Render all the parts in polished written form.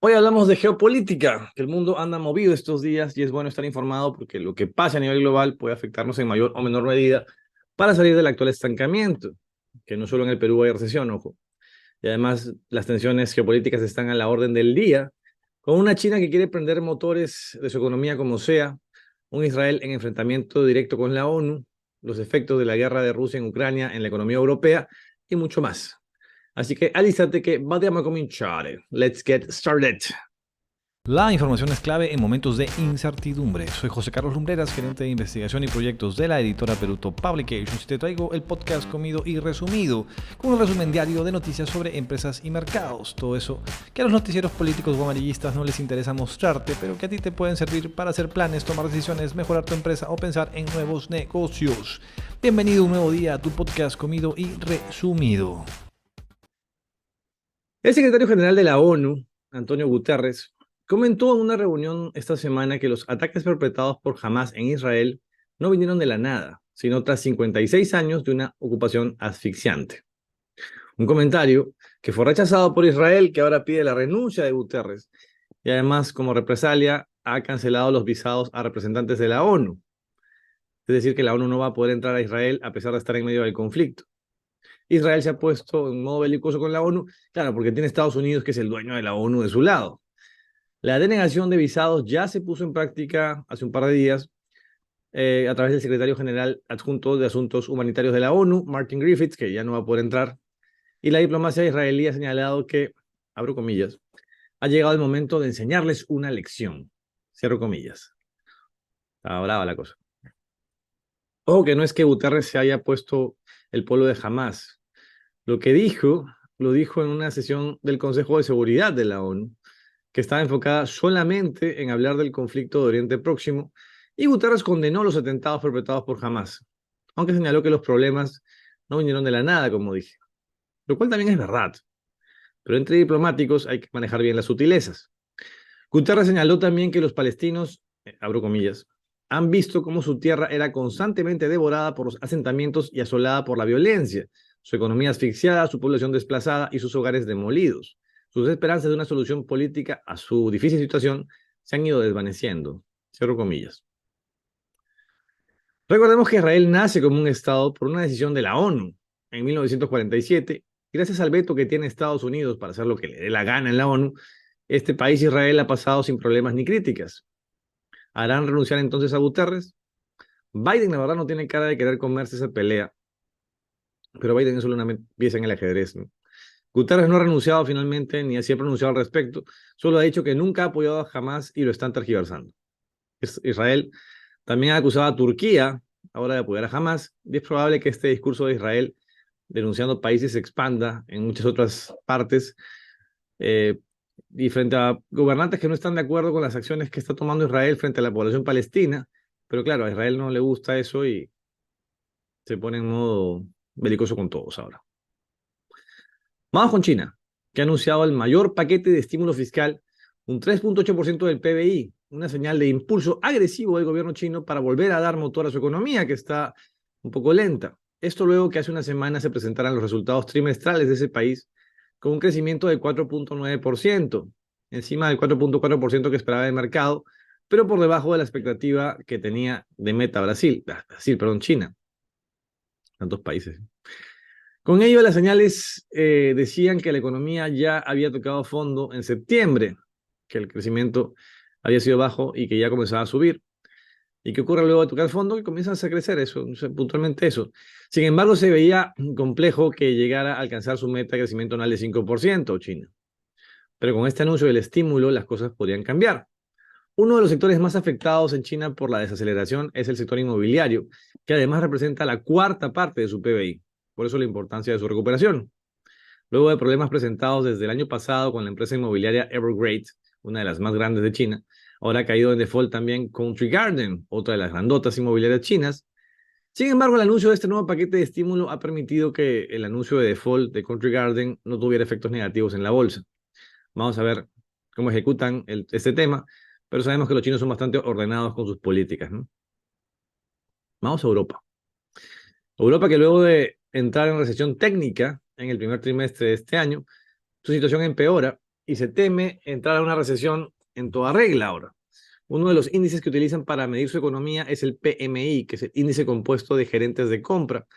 Hoy hablamos de geopolítica, que el mundo anda movido estos días y es bueno estar informado porque lo que pasa a nivel global puede afectarnos en mayor o menor medida para salir del actual estancamiento, que no solo en el Perú hay recesión, ojo. Y además las tensiones geopolíticas están a la orden del día, con una China que quiere prender motores de su economía como sea, un Israel en enfrentamiento directo con la ONU, los efectos de la guerra de Rusia en Ucrania en la economía europea y mucho más. Así que alístate que vadiamo a cominciare. Let's get started. La información es clave en momentos de incertidumbre. Soy José Carlos Lumbreras, gerente de investigación y proyectos de la editora Peruto Publications, y te traigo el podcast Comido y Resumido, con un resumen diario de noticias sobre empresas y mercados. Todo eso que a los noticieros políticos o amarillistas no les interesa mostrarte, pero que a ti te pueden servir para hacer planes, tomar decisiones, mejorar tu empresa o pensar en nuevos negocios. Bienvenido un nuevo día a tu podcast Comido y Resumido. El secretario general de la ONU, Antonio Guterres, comentó en una reunión esta semana que los ataques perpetrados por Hamas en Israel no vinieron de la nada, sino tras 56 años de una ocupación asfixiante. Un comentario que fue rechazado por Israel, que ahora pide la renuncia de Guterres, y además, como represalia, ha cancelado los visados a representantes de la ONU. Es decir, que la ONU no va a poder entrar a Israel a pesar de estar en medio del conflicto. Israel se ha puesto en modo belicoso con la ONU, claro, porque tiene Estados Unidos, que es el dueño de la ONU, de su lado. La denegación de visados ya se puso en práctica hace un par de días a través del secretario general adjunto de Asuntos Humanitarios de la ONU, Martin Griffiths, que ya no va a poder entrar. Y la diplomacia israelí ha señalado que, abro comillas, ha llegado el momento de enseñarles una lección. Cierro comillas. Está brava la cosa. Ojo que no es que Guterres se haya puesto el polo de Hamas. Lo que dijo, lo dijo en una sesión del Consejo de Seguridad de la ONU, que estaba enfocada solamente en hablar del conflicto de Oriente Próximo, y Guterres condenó los atentados perpetrados por Hamas, aunque señaló que los problemas no vinieron de la nada, como dije, lo cual también es verdad, pero entre diplomáticos hay que manejar bien las sutilezas. Guterres señaló también que los palestinos, abro comillas, han visto cómo su tierra era constantemente devorada por los asentamientos y asolada por la violencia, su economía asfixiada, su población desplazada y sus hogares demolidos. Sus esperanzas de una solución política a su difícil situación se han ido desvaneciendo. Cierro comillas. Recordemos que Israel nace como un Estado por una decisión de la ONU en 1947. Gracias al veto que tiene Estados Unidos para hacer lo que le dé la gana en la ONU, este país Israel ha pasado sin problemas ni críticas. ¿Harán renunciar entonces a Guterres? Biden, la verdad, no tiene cara de querer comerse esa pelea, pero Biden es solo una pieza en el ajedrez, ¿no? Guterres no ha renunciado finalmente, ni así ha pronunciado al respecto, solo ha dicho que nunca ha apoyado a Hamas y lo están tergiversando. Israel también ha acusado a Turquía ahora de apoyar a Hamas, y es probable que este discurso de Israel denunciando países se expanda en muchas otras partes, eh, y frente a gobernantes que no están de acuerdo con las acciones que está tomando Israel frente a la población palestina, pero claro, a Israel no le gusta eso y se pone en modo belicoso con todos ahora. Vamos con China, que ha anunciado el mayor paquete de estímulo fiscal, un 3,8% del PBI, una señal de impulso agresivo del gobierno chino para volver a dar motor a su economía, que está un poco lenta. Esto luego que hace una semana se presentaran los resultados trimestrales de ese país, con un crecimiento del 4,9%, encima del 4,4% que esperaba el mercado, pero por debajo de la expectativa que tenía de meta China, tantos países. Con ello, las señales decían que la economía ya había tocado fondo en septiembre, que el crecimiento había sido bajo y que ya comenzaba a subir. ¿Y qué ocurre luego de tocar fondo? Que comienzas a crecer eso, puntualmente eso. Sin embargo, se veía complejo que llegara a alcanzar su meta de crecimiento anual de 5% China. Pero con este anuncio del estímulo, las cosas podrían cambiar. Uno de los sectores más afectados en China por la desaceleración es el sector inmobiliario, que además representa la cuarta parte de su PBI. Por eso la importancia de su recuperación. Luego de problemas presentados desde el año pasado con la empresa inmobiliaria Evergrande, una de las más grandes de China, ahora ha caído en default también Country Garden, otra de las grandotas inmobiliarias chinas. Sin embargo, el anuncio de este nuevo paquete de estímulo ha permitido que el anuncio de default de Country Garden no tuviera efectos negativos en la bolsa. Vamos a ver cómo ejecutan este tema, pero sabemos que los chinos son bastante ordenados con sus políticas, ¿no? Vamos a Europa. Europa, que luego de entrar en recesión técnica en el primer trimestre de este año, su situación empeora y se teme entrar a una recesión en toda regla ahora. Uno de los índices que utilizan para medir su economía es el PMI, que es el índice compuesto de gerentes de compra,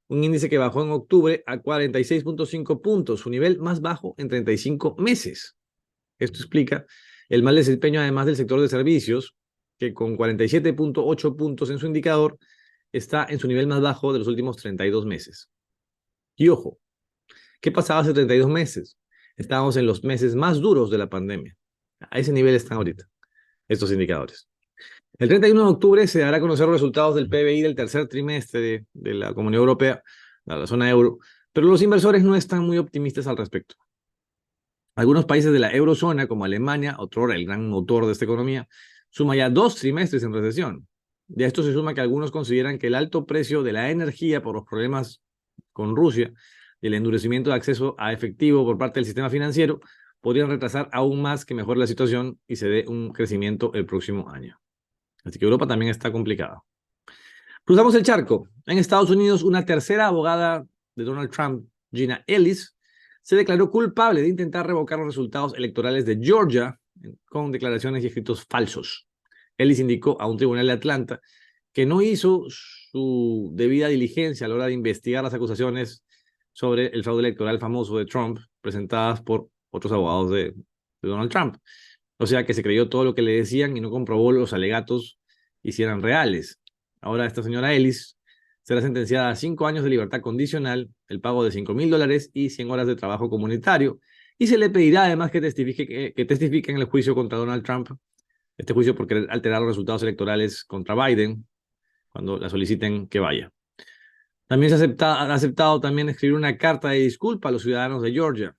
un índice que bajó en octubre a 46.5 puntos, su nivel más bajo en 35 meses. Esto explica el mal desempeño además del sector de servicios, que con 47.8 puntos en su indicador está en su nivel más bajo de los últimos 32 meses. Y ojo, ¿qué pasaba hace 32 meses? Estábamos en los meses más duros de la pandemia. A ese nivel están ahorita estos indicadores. El 31 de octubre se dará a conocer los resultados del PBI del tercer trimestre de la Comunidad Europea, de la zona euro, pero los inversores no están muy optimistas al respecto. Algunos países de la eurozona, como Alemania, otrora el gran motor de esta economía, suma ya 2 trimestres en recesión. De esto se suma que algunos consideran que el alto precio de la energía por los problemas con Rusia y el endurecimiento de acceso a efectivo por parte del sistema financiero podrían retrasar aún más que mejore la situación y se dé un crecimiento el próximo año. Así que Europa también está complicada. Cruzamos el charco. En Estados Unidos, una tercera abogada de Donald Trump, Gina Ellis, se declaró culpable de intentar revocar los resultados electorales de Georgia con declaraciones y escritos falsos. Ellis indicó a un tribunal de Atlanta que no hizo su debida diligencia a la hora de investigar las acusaciones sobre el fraude electoral famoso de Trump presentadas por otros abogados de Donald Trump. O sea que se creyó todo lo que le decían y no comprobó los alegatos y si eran reales. Ahora esta señora Ellis será sentenciada a 5 años de libertad condicional, el pago de $5,000 y 100 horas de trabajo comunitario. Y se le pedirá además que testifique en el juicio contra Donald Trump. Este juicio por querer alterar los resultados electorales contra Biden cuando la soliciten que vaya. También ha aceptado también escribir una carta de disculpa a los ciudadanos de Georgia.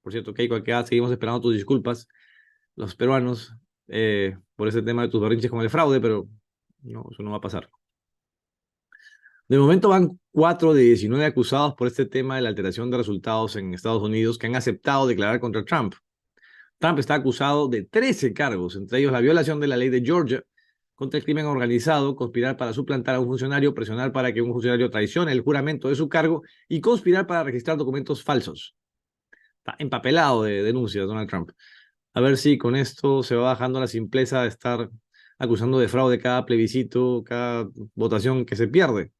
Por cierto, Keiko, acá seguimos esperando tus disculpas, los peruanos, por ese tema de tus berrinches con el fraude, pero no, eso no va a pasar. De momento van 4 de 19 acusados por este tema de la alteración de resultados en Estados Unidos que han aceptado declarar contra Trump. Trump está acusado de 13 cargos, entre ellos la violación de la ley de Georgia, contra el crimen organizado, conspirar para suplantar a un funcionario, presionar para que un funcionario traicione el juramento de su cargo y conspirar para registrar documentos falsos. Está empapelado de denuncias Donald Trump. A ver si con esto se va bajando la simpleza de estar acusando de fraude cada plebiscito, cada votación que se pierde.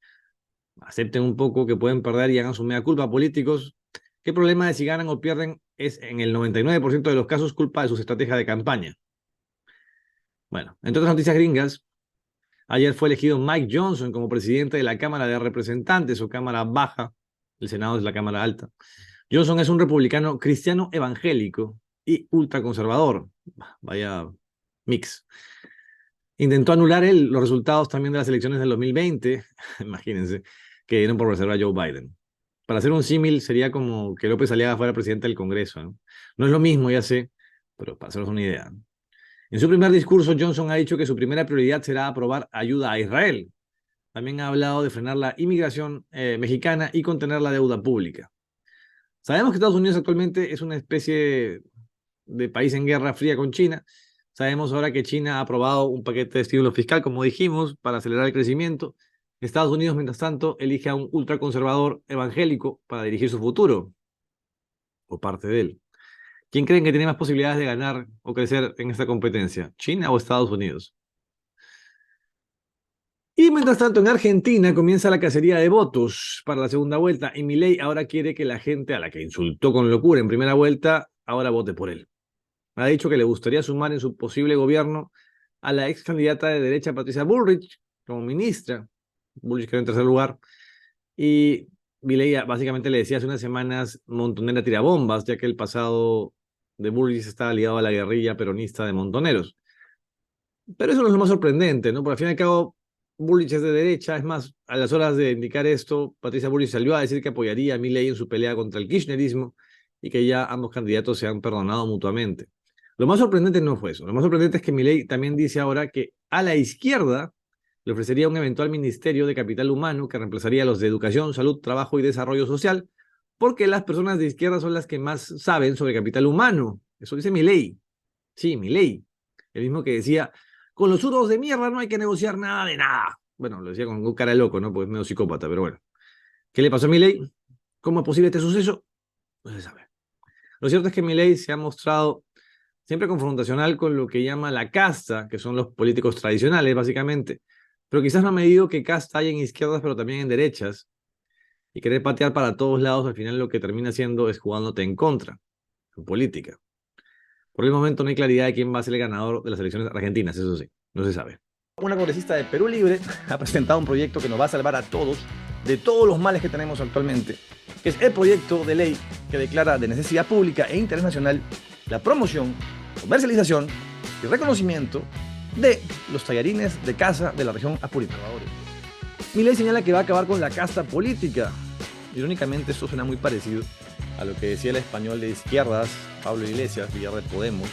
Acepten un poco que pueden perder y hagan su mea culpa, políticos. ¿Qué problema de si ganan o pierden? Es en el 99% de los casos culpa de sus estrategias de campaña. Bueno, entre otras noticias gringas, ayer fue elegido Mike Johnson como presidente de la Cámara de Representantes o Cámara Baja. El Senado es la Cámara Alta. Johnson es un republicano cristiano evangélico y ultraconservador. Vaya mix. Intentó anular los resultados también de las elecciones del 2020, imagínense, que dieron por reserva a Joe Biden. Para hacer un símil, sería como que López Aliaga fuera presidente del Congreso, ¿no? No es lo mismo, ya sé, pero para hacernos una idea. En su primer discurso, Johnson ha dicho que su primera prioridad será aprobar ayuda a Israel. También ha hablado de frenar la inmigración mexicana y contener la deuda pública. Sabemos que Estados Unidos actualmente es una especie de país en guerra fría con China. Sabemos ahora que China ha aprobado un paquete de estímulo fiscal, como dijimos, para acelerar el crecimiento. Estados Unidos, mientras tanto, elige a un ultraconservador evangélico para dirigir su futuro, o parte de él. ¿Quién creen que tiene más posibilidades de ganar o crecer en esta competencia? ¿China o Estados Unidos? Y mientras tanto, en Argentina comienza la cacería de votos para la segunda vuelta y Milei ahora quiere que la gente a la que insultó con locura en primera vuelta ahora vote por él. Ha dicho que le gustaría sumar en su posible gobierno a la ex candidata de derecha Patricia Bullrich como ministra. Bullrich quedó en tercer lugar. Y Milei básicamente le decía hace unas semanas Montonera tirabombas, ya que el pasado de Bullrich estaba ligado a la guerrilla peronista de Montoneros. Pero eso no es lo más sorprendente, ¿no? Porque al fin y al cabo, Bullrich es de derecha. Es más, a las horas de indicar esto, Patricia Bullrich salió a decir que apoyaría a Milei en su pelea contra el kirchnerismo y que ya ambos candidatos se han perdonado mutuamente. Lo más sorprendente no fue eso. Lo más sorprendente es que Milei también dice ahora que a la izquierda le ofrecería un eventual ministerio de capital humano que reemplazaría a los de educación, salud, trabajo y desarrollo social, porque las personas de izquierda son las que más saben sobre capital humano. Eso dice Milei. Sí, Milei. El mismo que decía, con los zurdos de mierda no hay que negociar nada de nada. Bueno, lo decía con cara de loco, ¿no? Porque es medio psicópata, pero bueno. ¿Qué le pasó a Milei? ¿Cómo es posible este suceso? No se sabe. Lo cierto es que Milei se ha mostrado siempre confrontacional con lo que llama la casta, que son los políticos tradicionales, básicamente, pero quizás no ha medido que casta hay en izquierdas, pero también en derechas, y querer patear para todos lados, al final lo que termina haciendo es jugándote en contra, en política. Por el momento no hay claridad de quién va a ser el ganador de las elecciones argentinas, eso sí, no se sabe. Una congresista de Perú Libre ha presentado un proyecto que nos va a salvar a todos de todos los males que tenemos actualmente, que es el proyecto de ley que declara de necesidad pública e interés nacional la promoción, comercialización y reconocimiento de los tallarines de caza de la región Apurímac. Mi ley señala que va a acabar con la casta política. Irónicamente, esto suena muy parecido a lo que decía el español de izquierdas, Pablo Iglesias, líder de Podemos,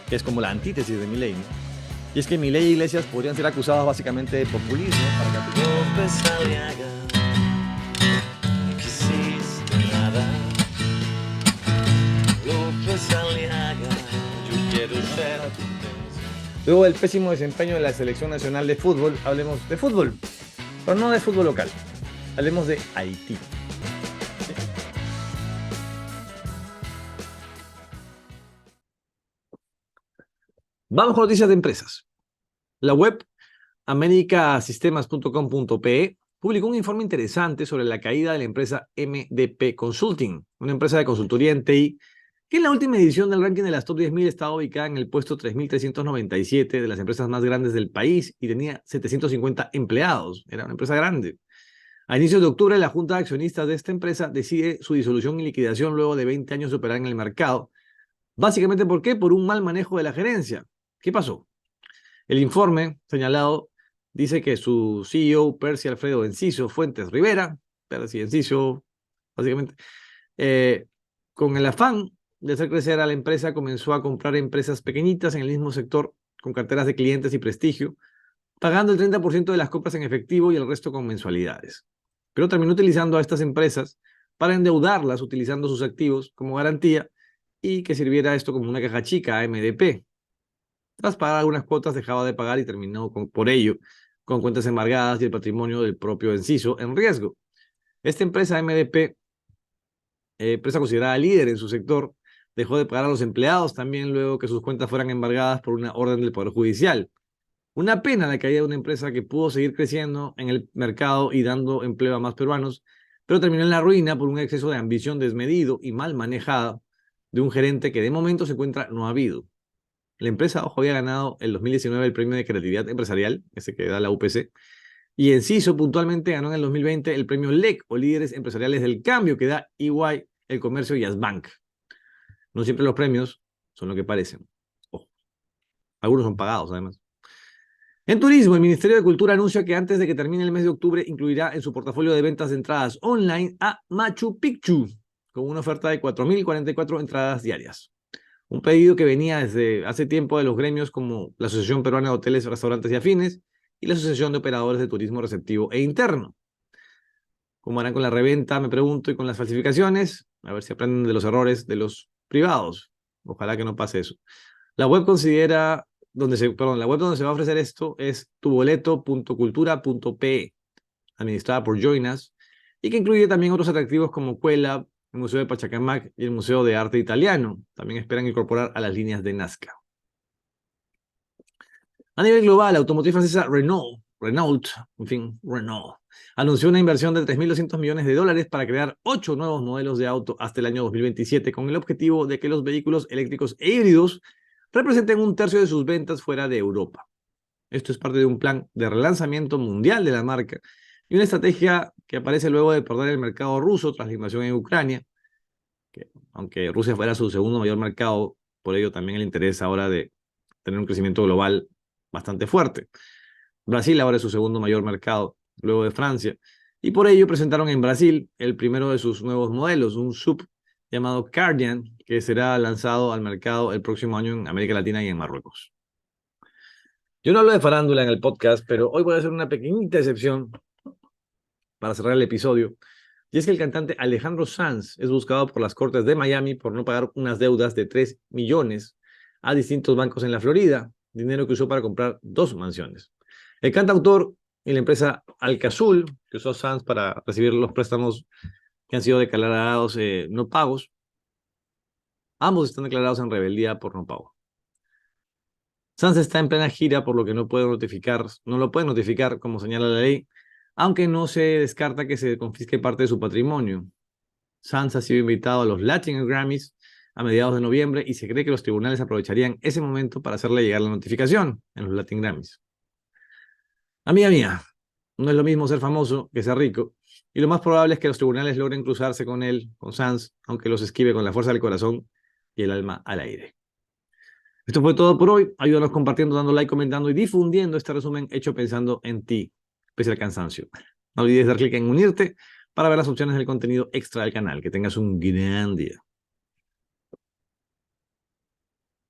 que es como la antítesis de Milei, ¿no? Y es que Milei y Iglesias podrían ser acusados básicamente de populismo para capitalizar. Luego del pésimo desempeño de la selección nacional de fútbol, hablemos de fútbol, pero no de fútbol local. Hablemos de Haití. Vamos con noticias de empresas. La web americasystemas.com.pe publicó un informe interesante sobre la caída de la empresa MDP Consulting, una empresa de consultoría en TI que en la última edición del ranking de las Top 10.000 estaba ubicada en el puesto 3.397 de las empresas más grandes del país y tenía 750 empleados. Era una empresa grande. A inicios de octubre, la junta de accionistas de esta empresa decide su disolución y liquidación luego de 20 años de operar en el mercado. Básicamente, ¿por qué? Por un mal manejo de la gerencia. ¿Qué pasó? El informe señalado dice que su CEO, Percy Alfredo Enciso Fuentes Rivera, Percy Enciso, básicamente, con el afán de hacer crecer a la empresa, comenzó a comprar empresas pequeñitas en el mismo sector, con carteras de clientes y prestigio, pagando el 30% de las compras en efectivo y el resto con mensualidades. Pero terminó utilizando a estas empresas para endeudarlas, utilizando sus activos como garantía y que sirviera esto como una caja chica a MDP. Tras pagar algunas cuotas, dejaba de pagar y terminó por ello con cuentas embargadas y el patrimonio del propio Enciso en riesgo. Esta empresa MDP, empresa considerada líder en su sector, dejó de pagar a los empleados también luego que sus cuentas fueran embargadas por una orden del Poder Judicial. Una pena la caída de una empresa que pudo seguir creciendo en el mercado y dando empleo a más peruanos, pero terminó en la ruina por un exceso de ambición desmedido y mal manejada de un gerente que de momento se encuentra no habido. La empresa, ojo, había ganado el 2019 el premio de creatividad empresarial, ese que da la UPC, y Enciso puntualmente ganó en el 2020 el premio LEC o Líderes Empresariales del Cambio que da EY, El Comercio y Asbank. No siempre los premios son lo que parecen. Ojo. Algunos son pagados, además. En turismo, el Ministerio de Cultura anuncia que antes de que termine el mes de octubre incluirá en su portafolio de ventas de entradas online a Machu Picchu, con una oferta de 4.044 entradas diarias. Un pedido que venía desde hace tiempo de los gremios como la Asociación Peruana de Hoteles, Restaurantes y Afines y la Asociación de Operadores de Turismo Receptivo e Interno. ¿Cómo harán con la reventa, me pregunto, y con las falsificaciones? A ver si aprenden de los errores de los privados. Ojalá que no pase eso. La web la web donde se va a ofrecer esto es tuboleto.cultura.pe, administrada por Joinas, y que incluye también otros atractivos como Cuela, el Museo de Pachacamac y el Museo de Arte Italiano. También esperan incorporar a las líneas de Nazca. A nivel global, la automotriz francesa Renault, anunció una inversión de 3.200 millones de dólares para crear 8 nuevos modelos de auto hasta el año 2027, con el objetivo de que los vehículos eléctricos e híbridos representen un tercio de sus ventas fuera de Europa. Esto es parte de un plan de relanzamiento mundial de la marca y una estrategia que aparece luego de perder el mercado ruso tras la invasión en Ucrania, que aunque Rusia fuera su segundo mayor mercado, por ello también el interés ahora de tener un crecimiento global bastante fuerte. Brasil ahora es su segundo mayor mercado, luego de Francia, y por ello presentaron en Brasil el primero de sus nuevos modelos, un SUV llamado Kardian, que será lanzado al mercado el próximo año en América Latina y en Marruecos. Yo no hablo de farándula en el podcast, pero hoy voy a hacer una pequeñita excepción para cerrar el episodio, y es que el cantante Alejandro Sanz es buscado por las cortes de Miami por no pagar unas deudas de 3 millones a distintos bancos en la Florida, dinero que usó para comprar 2 mansiones. El cantautor y la empresa Alcazul, que usó Sanz para recibir los préstamos que han sido declarados no pagos, Ambos están declarados en rebeldía por no pago. Sanz está en plena gira, por lo que no lo puede notificar, como señala la ley, aunque no se descarta que se confisque parte de su patrimonio. Sanz ha sido invitado a los Latin Grammys a mediados de noviembre y se cree que los tribunales aprovecharían ese momento para hacerle llegar la notificación en los Latin Grammys. Amiga mía, no es lo mismo ser famoso que ser rico, y lo más probable es que los tribunales logren cruzarse con él, con Sanz, aunque los esquive con la fuerza del corazón y el alma al aire. Esto fue todo por hoy. Ayúdanos compartiendo, dando like, comentando y difundiendo este resumen hecho pensando en ti, pese al cansancio. No olvides dar clic en unirte para ver las opciones del contenido extra del canal. Que tengas un gran día.